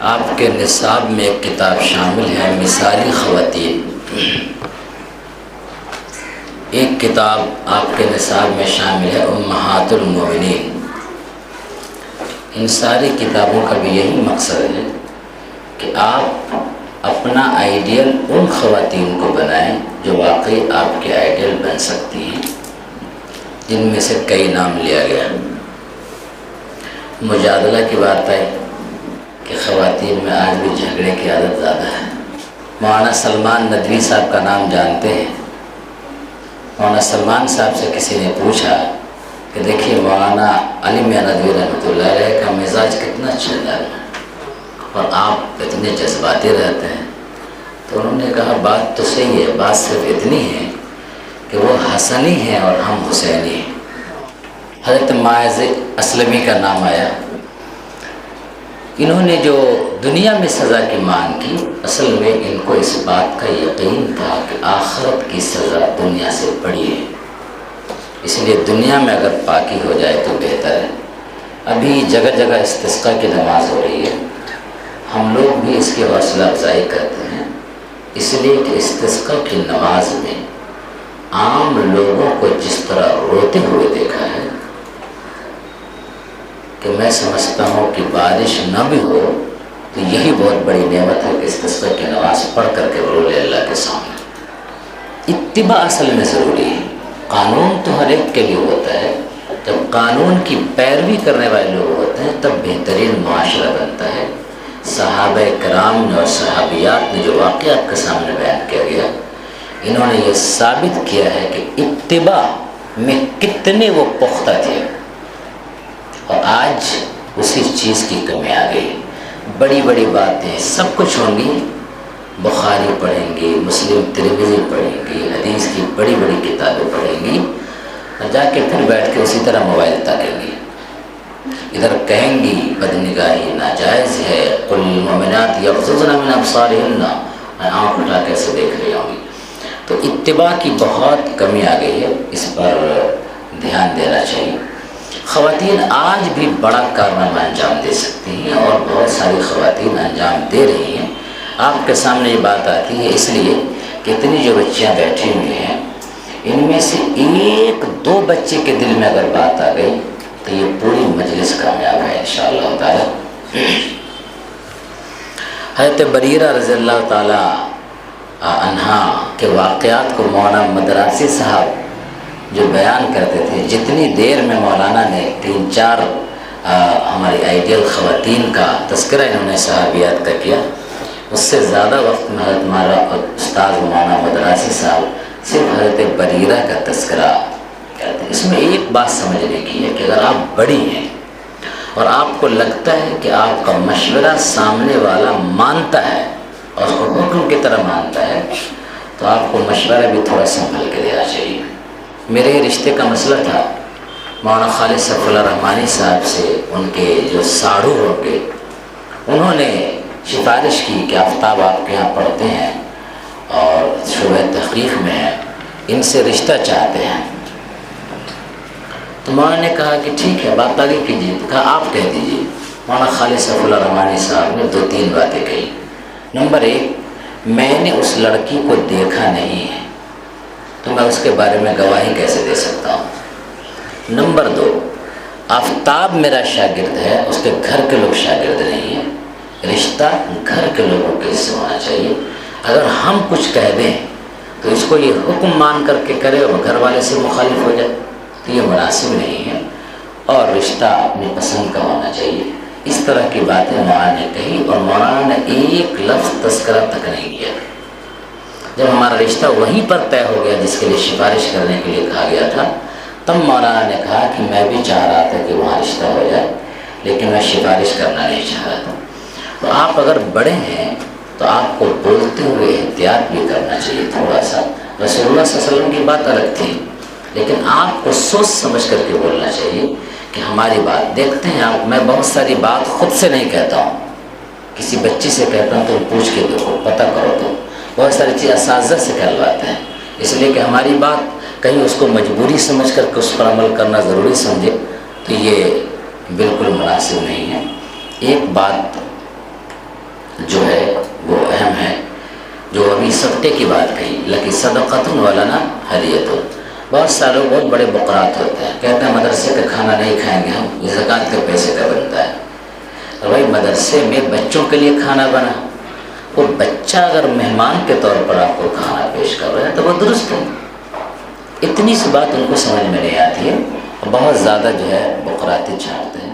آپ کے نصاب میں ایک کتاب شامل ہے مثالی خواتین۔ ایک کتاب آپ کے نصاب میں شامل ہے امہات المومنین۔ ان ساری کتابوں کا بھی یہی مقصد ہے کہ آپ اپنا آئیڈیل ان خواتین کو بنائیں جو واقعی آپ کے آئیڈیل بن سکتی ہیں، جن میں سے کئی نام لیا گیا۔ مجادلہ کی بات آئی کہ خواتین میں آج بھی جھگڑے کی عادت زیادہ ہے۔ مولانا سلمان ندوی صاحب کا نام جانتے ہیں؟ مولانا سلمان صاحب سے کسی نے پوچھا کہ دیکھیے مولانا علی میاں ندوی رحمۃ اللہ علیہ کا مزاج کتنا اچھا ہے اور آپ اتنے جذباتی رہتے ہیں، تو انہوں نے کہا بات تو صحیح ہے، بات صرف اتنی ہے کہ وہ حسنی ہیں اور ہم حسینی ہیں۔ حضرت معاذ اسلمی کا نام آیا۔ انہوں نے جو دنیا میں سزا کی مانگ کی، اصل میں ان کو اس بات کا یقین تھا کہ آخرت کی سزا دنیا سے بڑی ہے، اس لیے دنیا میں اگر پاکی ہو جائے تو بہتر ہے۔ ابھی جگہ جگہ استسقاء کی نماز ہو رہی ہے، ہم لوگ بھی اس کی حوصلہ افزائی کرتے ہیں، اس لیے کہ استسقاء کی نماز میں عام لوگوں کو جس طرح روتے ہوئے دیکھا ہے کہ میں سمجھتا ہوں کہ بارش نہ بھی ہو تو یہی بہت بڑی نعمت ہے کہ استسقاء کی نماز پڑھ کر کے رو لے اللہ کے سامنے۔ اتباع اصل میں ضروری ہے۔ قانون تو ہر ایک کے لیے ہوتا ہے، جب قانون کی پیروی کرنے والے لوگ ہوتے ہیں تب بہترین معاشرہ بنتا ہے۔ صحابہ کرام نے اور صحابیات نے جو واقعہ آپ کے سامنے بیان کیا گیا، انہوں نے یہ ثابت کیا ہے کہ اتباع میں کتنے وہ پختہ تھے، اور آج اسی چیز کی کمی آ گئی۔ بڑی بڑی باتیں سب کچھ ہوں گی، بخاری پڑھیں گی، مسلم ترمذی پڑھیں گی، حدیث کی بڑی بڑی کتابیں پڑھیں گی، اور جا کے پھر بیٹھ کے اسی طرح موبائل تاکیں گی۔ ادھر کہیں گی بدنگاہی ناجائز ہے، قل للمؤمنات یغضضن من ابصارہن، آنکھ اٹھا کے ایسے دیکھ رہی ہوں گی۔ تو اتباع کی بہت کمی آ گئی ہے، اس پر دھیان دینا چاہیے۔ خواتین آج بھی بڑا کارنامہ انجام دے سکتی ہیں، اور بہت ساری خواتین انجام دے رہی ہیں۔ آپ کے سامنے یہ بات آتی ہے اس لیے کہ اتنی جو بچیاں بیٹھی ہوئی ہیں، ان میں سے ایک دو بچے کے دل میں اگر بات آ گئی تو یہ پوری مجلس کامیاب ہے انشاءاللہ تعالی۔ حضرت بریرہ رضی اللہ تعالی عنہا کے واقعات کو مولانا مدراسی صاحب جو بیان کرتے تھے، جتنی دیر میں مولانا نے 3-4 ہماری آئیڈیل خواتین کا تذکرہ انہوں نے صحابیات کا کیا، اس سے زیادہ وقت میں حضرت ہمارا استاد مولانا مدراسی صاحب صرف حضرت بریرہ کا تذکرہ کرتے ہیں۔ اس میں ایک بات سمجھنے کی ہے کہ اگر آپ بڑی ہیں اور آپ کو لگتا ہے کہ آپ کا مشورہ سامنے والا مانتا ہے اور اس کو حکم کی طرح مانتا ہے، تو آپ کو مشورہ بھی تھوڑا سنبھل کے دینا چاہیے۔ میرے رشتے کا مسئلہ تھا مولانا خالد سیف اللہ رحمانی صاحب سے، ان کے جو ساڑھو ہوں گے، انہوں نے سفارش کی کہ آفتاب آپ کے یہاں پڑھتے ہیں اور شعبہ تحقیق میں ہیں، ان سے رشتہ چاہتے ہیں۔ تو مولانا نے کہا کہ ٹھیک ہے، بات آگے کیجیے۔ کہا آپ کہہ دیجیے۔ مولانا خالد سیف اللہ رحمانی صاحب نے 2-3 باتیں کہی۔ نمبر 1، میں نے اس لڑکی کو دیکھا نہیں ہے تو میں اس کے بارے میں گواہی کیسے دے سکتا ہوں۔ نمبر 2، آفتاب میرا شاگرد ہے، اس کے گھر کے لوگ شاگرد نہیں ہیں، رشتہ گھر کے لوگوں کے سے ہونا چاہیے۔ اگر ہم کچھ کہہ دیں تو اس کو یہ حکم مان کر کے کرے اور گھر والے سے مخالف ہو جائے تو یہ مناسب نہیں ہے، اور رشتہ اپنی پسند کا ہونا چاہیے۔ اس طرح کی باتیں مولانا نے کہی، اور مولانا نے ایک لفظ تذکرہ تک نہیں کیا۔ جب ہمارا رشتہ وہیں پر طے ہو گیا جس کے لیے سفارش کرنے کے لیے کہا گیا تھا، تب مولانا نے کہا کہ میں بھی چاہ رہا تھا کہ وہاں رشتہ ہو جائے، لیکن میں سفارش کرنا نہیں چاہ رہا تھا۔ تو آپ اگر بڑے ہیں تو آپ کو بولتے ہوئے احتیاط بھی کرنا چاہیے تھوڑا سا۔ رسول اللہ صلی اللہ علیہ وسلم کی بات الگ تھی، لیکن آپ کو سوچ سمجھ کر کے بولنا چاہیے کہ ہماری بات دیکھتے ہیں آپ۔ میں بہت ساری بات خود سے نہیں کہتا ہوں، کسی بچی سے کہتا ہوں تو پوچھ کے دیکھو، پتہ کرو، تو بہت ساری چیز اساتذہ سے کہلواتے ہیں، اس لیے کہ ہماری بات کہیں اس کو مجبوری سمجھ کر کے اس پر عمل کرنا ضروری سمجھے تو یہ بالکل مناسب نہیں ہے۔ ایک بات جو ہے وہ اہم ہے. جو ابھی صدقے کی بات کہی، لکی صدقۃ ولنا ہدیۃ. بہت سارے لوگ بہت بڑے بقرات ہوتے ہیں، کہتے ہیں مدرسے کا کھانا نہیں کھائیں گے ہم، یہ زکوٰۃ کے پیسے کا بنتا ہے. اور بھائی مدرسے میں بچوں کے لیے کھانا بنا، وہ بچہ اگر مہمان کے طور پر آپ کو کھانا پیش کر رہے ہیں تو وہ درست ہے. اتنی سی بات ان کو سمجھ میں نہیں آتی ہے، بہت زیادہ جو ہے بقراتی چھاڑتے ہیں.